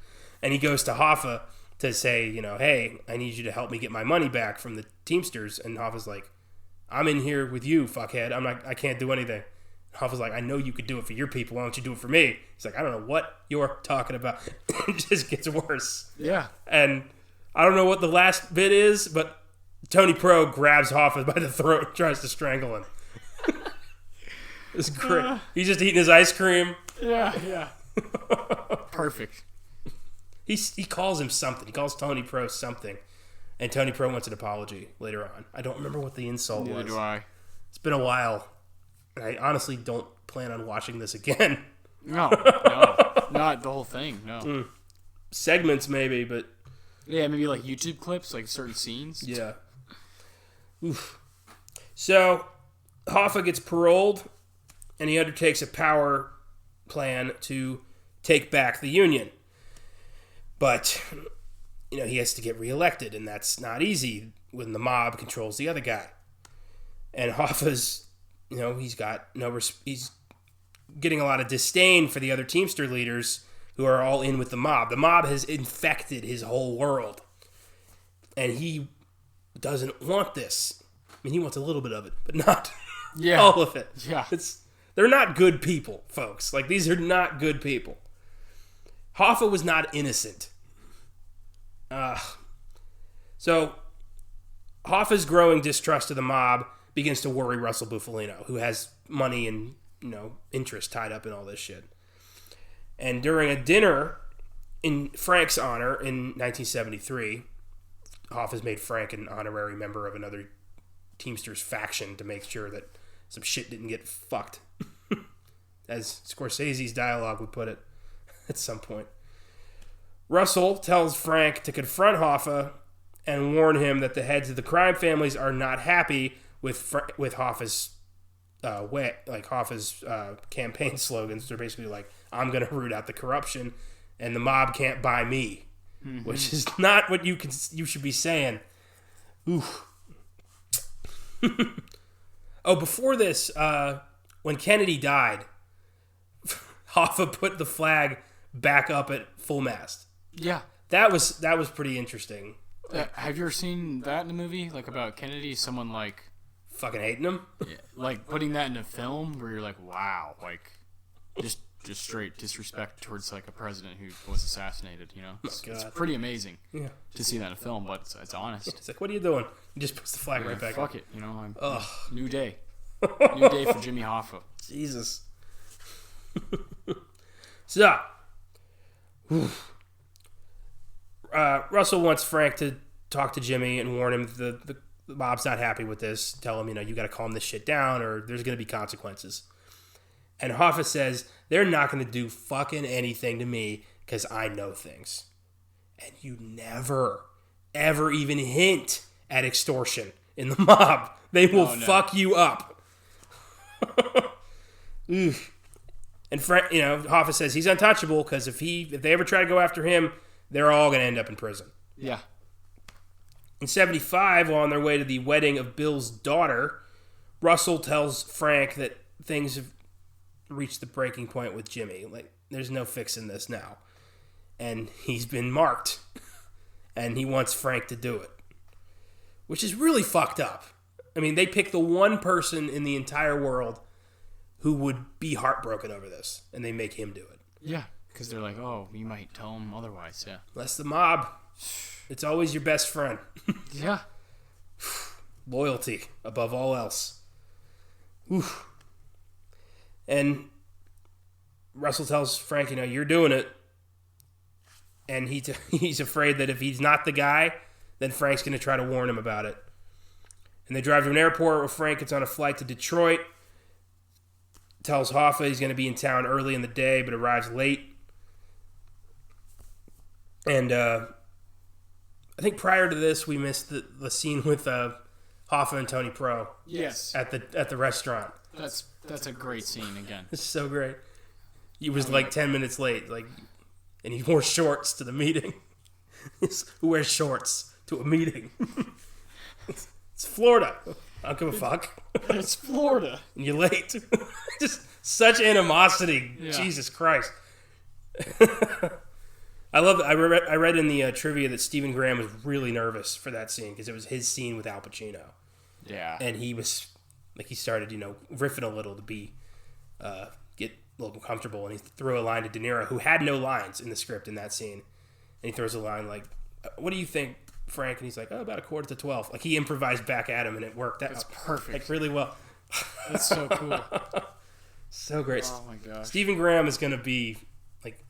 And he goes to Hoffa to say, hey, I need you to help me get my money back from the Teamsters. And Hoffa's like, I'm in here with you, fuckhead. I can't do anything. Hoffa's like, I know you could do it for your people. Why don't you do it for me? He's like, I don't know what you're talking about. It just gets worse. Yeah. And I don't know what the last bit is, but Tony Pro grabs Hoffa by the throat and tries to strangle him. It's great. He's just eating his ice cream. Yeah. Perfect. He calls him something. He calls Tony Pro something. And Tony Pro wants an apology later on. I don't remember what the insult was. Neither do I. It's been a while. I honestly don't plan on watching this again. No. Not the whole thing, no. Segments maybe, but... Yeah, maybe like YouTube clips, like certain scenes. Yeah. Oof. So, Hoffa gets paroled, and he undertakes a power plan to take back the Union. But, he has to get reelected, and that's not easy when the mob controls the other guy. And Hoffa's, he's got he's getting a lot of disdain for the other Teamster leaders who are all in with the mob. The mob has infected his whole world. And he doesn't want this. I mean, he wants a little bit of it, but not all of it. Yeah. They're not good people, folks. Like, these are not good people. Hoffa was not innocent. So, Hoffa's growing distrust of the mob begins to worry Russell Bufalino, who has money and, interest tied up in all this shit. And during a dinner in Frank's honor in 1973, Hoffa's made Frank an honorary member of another Teamsters faction to make sure that some shit didn't get fucked. As Scorsese's dialogue would put it at some point. Russell tells Frank to confront Hoffa and warn him that the heads of the crime families are not happy with Hoffa's Hoffa's campaign slogans. They're basically like, I'm going to root out the corruption and the mob can't buy me. Mm-hmm. Which is not what you should be saying. Ooh. Before this, when Kennedy died, Hoffa put the flag back up at full mast. Yeah. That was pretty interesting. Have you ever seen that in a movie? Like about Kennedy? Someone like... fucking hating him? Yeah, like putting that in a film where you're like, wow. Like, just straight disrespect towards like a president who was assassinated, It's pretty amazing to see that in a film, but it's honest. It's like, what are you doing? He just puts the flag right back fuck up. It, new day. New day for Jimmy Hoffa. Jesus. So, Russell wants Frank to talk to Jimmy and warn him that the mob's not happy with this. Tell him, you got to calm this shit down or there's going to be consequences. And Hoffa says, they're not going to do fucking anything to me because I know things. And you never, ever even hint at extortion in the mob. They will fuck you up. And Hoffa says he's untouchable because if they ever try to go after him, they're all going to end up in prison. Yeah. In 1975, while on their way to the wedding of Bill's daughter, Russell tells Frank that things have reached the breaking point with Jimmy. Like, there's no fixing this now. And he's been marked. And he wants Frank to do it. Which is really fucked up. I mean, they pick the one person in the entire world who would be heartbroken over this. And they make him do it. Yeah, because they're like, oh, you might tell him otherwise, yeah. That's the mob. It's always your best friend. Yeah. Loyalty above all else. Oof. And Russell tells Frank, you're doing it. And he's afraid that if he's not the guy, then Frank's going to try to warn him about it. And they drive to an airport where Frank gets on a flight to Detroit tells Hoffa he's going to be in town early in the day, but arrives late. And I think prior to this, we missed the scene with Hoffa and Tony Pro. Yes. At the restaurant. That's a great scene again. It's so great. He was like 10 minutes late, and he wore shorts to the meeting. Who wears shorts to a meeting? It's Florida. I don't give a fuck. It's Florida. And you're late. Just such animosity. Yeah. Jesus Christ. I love it. I read in the trivia that Stephen Graham was really nervous for that scene because it was his scene with Al Pacino. Yeah. And he was he started, riffing a little to get a little comfortable, and he threw a line to De Niro, who had no lines in the script in that scene. And he throws a line like, "What do you think, Frank?" And he's like, "Oh, about 11:45." Like, he improvised back at him, and it worked out. That's perfect. Really well. That's so cool. So great. Oh, my gosh. Stephen Graham is going to be,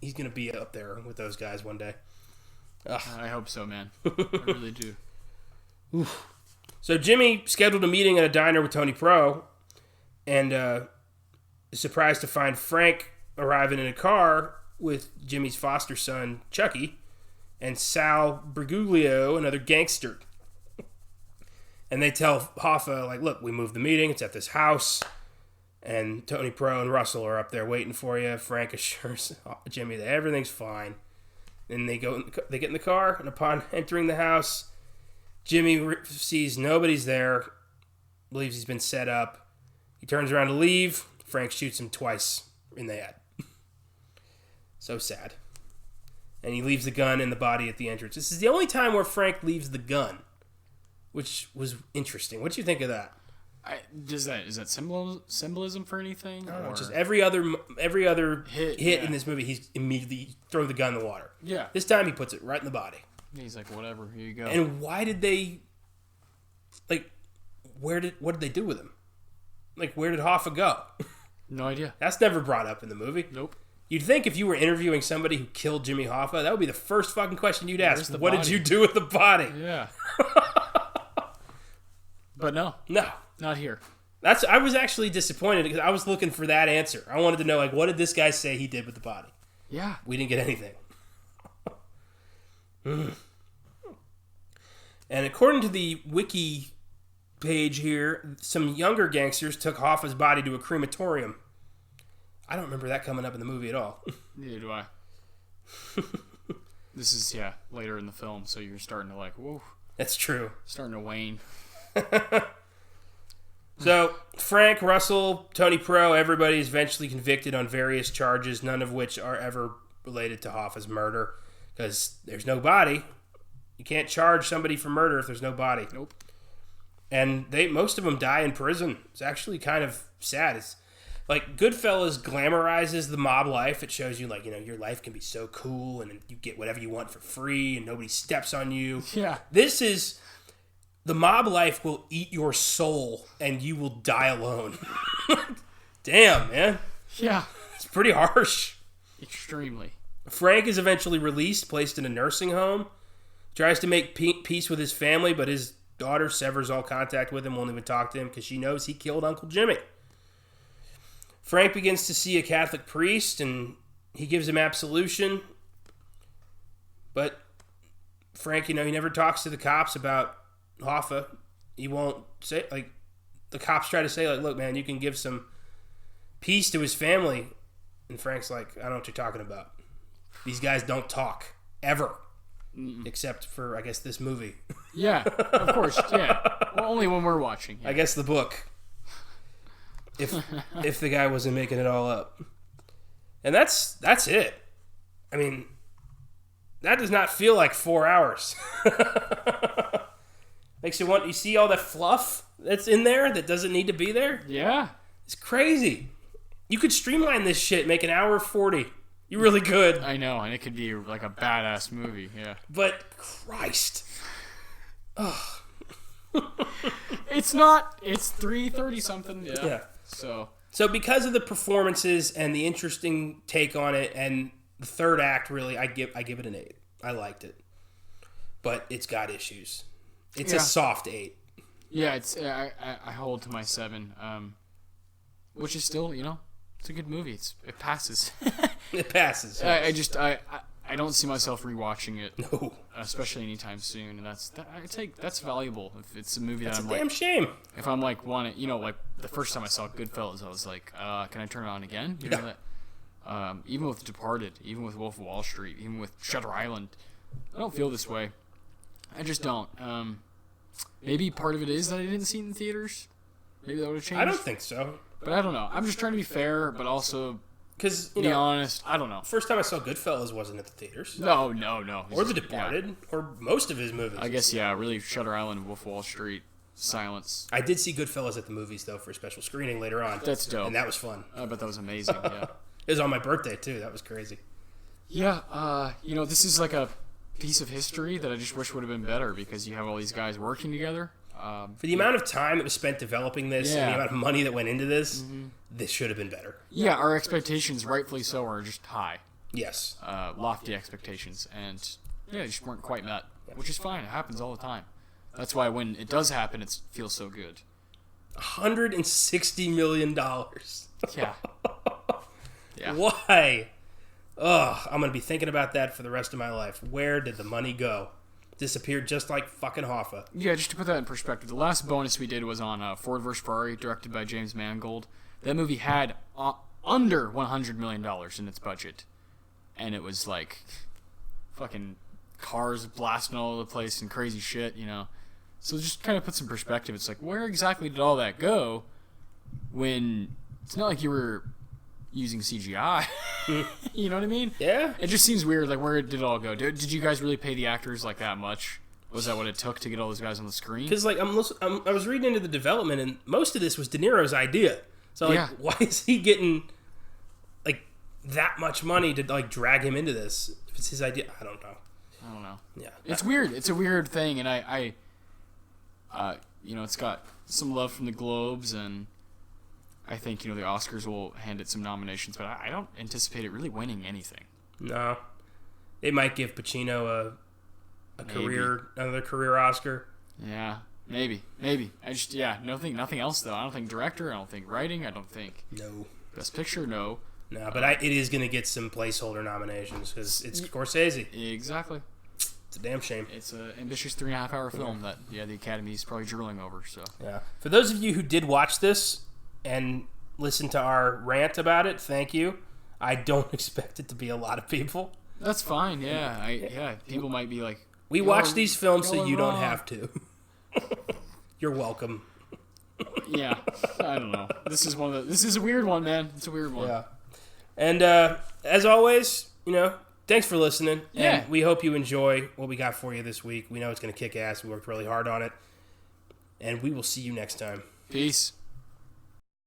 he's going to be up there with those guys one day. Ugh. I hope so, man. I really do. Oof. So Jimmy scheduled a meeting at a diner with Tony Pro, and is surprised to find Frank arriving in a car with Jimmy's foster son, Chucky, and Sal Briguglio, another gangster. And they tell Hoffa, look, we moved the meeting. It's at this house. And Tony Pro and Russell are up there waiting for you. Frank assures Jimmy that everything's fine. And they get in the car, and upon entering the house, Jimmy sees nobody's there, believes he's been set up. He turns around to leave. Frank shoots him twice in the head. So sad. And he leaves the gun in the body at the entrance. This is the only time where Frank leaves the gun, which was interesting. What do you think of that? Is that symbolism for anything? I don't know, just every other hit in this movie, he's immediately throw the gun in the water. Yeah. This time he puts it right in the body. He's like, whatever, here you go. And why did they, what did they do with him? Where did Hoffa go? No idea. That's never brought up in the movie. Nope. You'd think if you were interviewing somebody who killed Jimmy Hoffa, that would be the first fucking question you'd ask. What did you do with the body? Yeah. But no. No. Not here. I was actually disappointed because I was looking for that answer. I wanted to know, what did this guy say he did with the body? Yeah. We didn't get anything. And according to the wiki page here, some younger gangsters took Hoffa's body to a crematorium. I don't remember that coming up in the movie at all. Neither do I. This is, later in the film, so you're starting to whoa. That's true. Starting to wane. So, Frank, Russell, Tony Pro, everybody is eventually convicted on various charges, none of which are ever related to Hoffa's murder, because there's no body. You can't charge somebody for murder if there's no body. Nope. And most of them die in prison. It's actually kind of sad. It's Goodfellas glamorizes the mob life. It shows you, your life can be so cool and you get whatever you want for free and nobody steps on you. Yeah. This is... The mob life will eat your soul, and you will die alone. Damn, man. Yeah. It's pretty harsh. Extremely. Frank is eventually released, placed in a nursing home. Tries to make peace with his family, but his daughter severs all contact with him, won't even talk to him, because she knows he killed Uncle Jimmy. Frank begins to see a Catholic priest, and he gives him absolution. But Frank, he never talks to the cops about Hoffa. He won't say, the cops try to say, look, man, you can give some peace to his family. And Frank's like, I don't know what you're talking about. These guys don't talk. Ever. Mm-mm. Except for, I guess, this movie. Yeah, of course, yeah. Well, only when we're watching. Yeah. I guess the book. If the guy wasn't making it all up. And that's it. I mean, that does not feel like 4 hours. Makes you want, you see all that fluff that's in there that doesn't need to be there? Yeah. It's crazy. You could streamline this shit, make an hour 40. You really could. I know, and it could be like a badass movie, yeah. But, Christ. Ugh. It's not, it's 3:30 something, yeah. So because of the performances and the interesting take on it and the third act, really, I give it an 8. I liked it. But it's got issues. It's a soft 8. Yeah, it's I hold to my 7, which is still, It's a good movie. It passes. It passes. I don't see myself rewatching it. No. Especially anytime soon, and that's valuable. If it's a movie That's that I'm a damn shame. if I'm like wanting, like the first time I saw Goodfellas, I was like, can I turn it on again? You know that. Even with Departed, even with Wolf of Wall Street, even with Shutter Island, I don't feel this way. I just don't. Maybe part of it is that I didn't see it in theaters. Maybe that would have changed. I don't think so. But I don't know. I'm just trying to be fair, but also because be honest. I don't know. First time I saw Goodfellas wasn't at the theaters. No. Or The Departed, or most of his movies. I guess really Shutter Island and Wolf of Wall Street, silence. I did see Goodfellas at the movies though for a special screening later on. That's dope, and that was fun. I bet that was amazing. Yeah. It was on my birthday too. That was crazy. Yeah. This is like a piece of history that I just wish would have been better because you have all these guys working together. For the amount of time that was spent developing this and the amount of money that went into this, this should have been better. Yeah, our expectations, rightfully so, are just high. Yes. Lofty expectations. And, they just weren't quite met, which is fine. It happens all the time. That's why when it does happen, it feels so good. $160 million. Yeah. Yeah. Why? Ugh, I'm going to be thinking about that for the rest of my life. Where did the money go? Disappeared just like fucking Hoffa. Yeah, just to put that in perspective, the last bonus we did was on Ford vs. Ferrari, directed by James Mangold. That movie had under $100 million in its budget. And it was like fucking cars blasting all over the place and crazy shit, So just kind of put some perspective. It's like, where exactly did all that go when it's not like you were using CGI? You know what I mean? Yeah. It just seems weird. Like, where did it all go? Did you guys really pay the actors like that much? Was that what it took to get all those guys on the screen? Because I was reading into the development, and most of this was De Niro's idea. So why is he getting like that much money to like drag him into this? If it's his idea, I don't know. Yeah, it's weird. It's a weird thing, and I it's got some love from the Globes, and I think, the Oscars will hand it some nominations, but I don't anticipate it really winning anything. No. They might give Pacino another career Oscar. Yeah, maybe. I just, nothing else, though. I don't think director, I don't think writing, I don't think... No. Best Picture, no. No, but it is going to get some placeholder nominations, because it's Scorsese. Exactly. It's a damn shame. It's an ambitious 3.5-hour film that, the Academy's probably drooling over, so... Yeah. For those of you who did watch this and listen to our rant about it, thank you. I don't expect it to be a lot of people. That's fine, yeah. People might be like... We watch these films so you don't have to. You're welcome. Yeah, I don't know. This is a weird one, man. It's a weird one. Yeah. And as always, thanks for listening. Yeah. And we hope you enjoy what we got for you this week. We know it's going to kick ass. We worked really hard on it. And we will see you next time. Peace.